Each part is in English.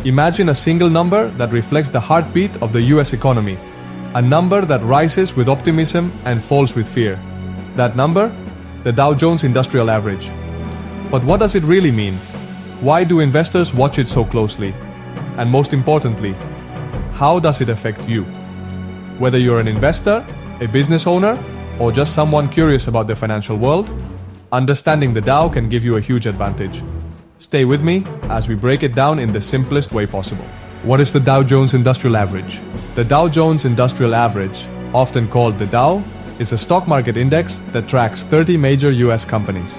Imagine a single number that reflects the heartbeat of the US economy. A number that rises with optimism and falls with fear. That number? The Dow Jones Industrial Average. But what does it really mean? Why do investors watch it so closely? And most importantly, how does it affect you? Whether you're an investor, a business owner, or just someone curious about the financial world, understanding the Dow can give you a huge advantage. Stay with me as we break it down in the simplest way possible. What is the Dow Jones Industrial Average? The Dow Jones Industrial Average, often called the Dow, is a stock market index that tracks 30 major US companies.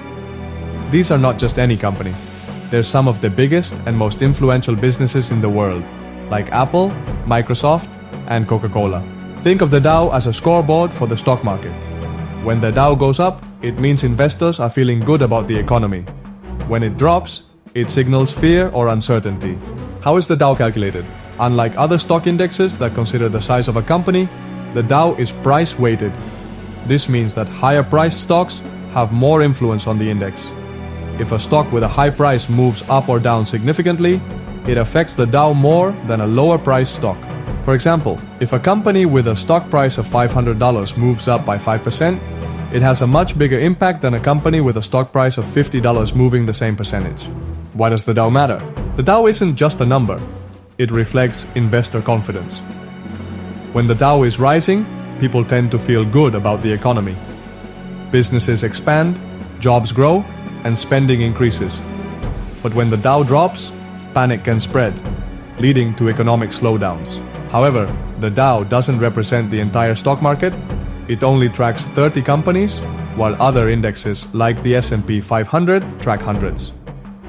These are not just any companies. They're some of the biggest and most influential businesses in the world, like Apple, Microsoft, and Coca-Cola. Think of the Dow as a scoreboard for the stock market. When the Dow goes up, it means investors are feeling good about the economy. When it drops, it signals fear or uncertainty. How is the Dow calculated? Unlike other stock indexes that consider the size of a company, the Dow is price-weighted. This means that higher-priced stocks have more influence on the index. If a stock with a high price moves up or down significantly, it affects the Dow more than a lower-priced stock. For example, if a company with a stock price of $500 moves up by 5%, it has a much bigger impact than a company with a stock price of $50 moving the same percentage. Why does the Dow matter? The Dow isn't just a number. It reflects investor confidence. When the Dow is rising, people tend to feel good about the economy. Businesses expand, jobs grow, and spending increases. But when the Dow drops, panic can spread, leading to economic slowdowns. However, the Dow doesn't represent the entire stock market. It only tracks 30 companies, while other indexes like the S&P 500 track hundreds.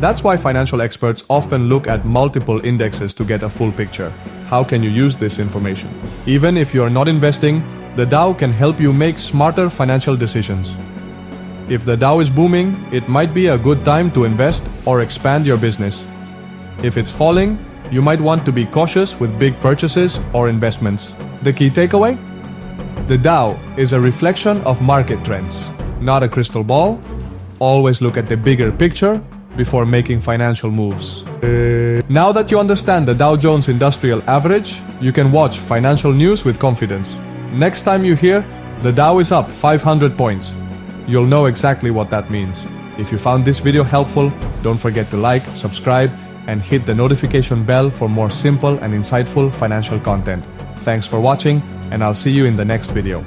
That's why financial experts often look at multiple indexes to get a full picture. How can you use this information? Even if you're not investing, the Dow can help you make smarter financial decisions. If the Dow is booming, it might be a good time to invest or expand your business. If it's falling, you might want to be cautious with big purchases or investments. The key takeaway? The Dow is a reflection of market trends, not a crystal ball. Always look at the bigger picture before making financial moves. Now that you understand the Dow Jones Industrial Average, you can watch financial news with confidence. Next time you hear the Dow is up 500 points, you'll know exactly what that means. If you found this video helpful, don't forget to like, subscribe, and hit the notification bell for more simple and insightful financial content. Thanks for watching, and I'll see you in the next video.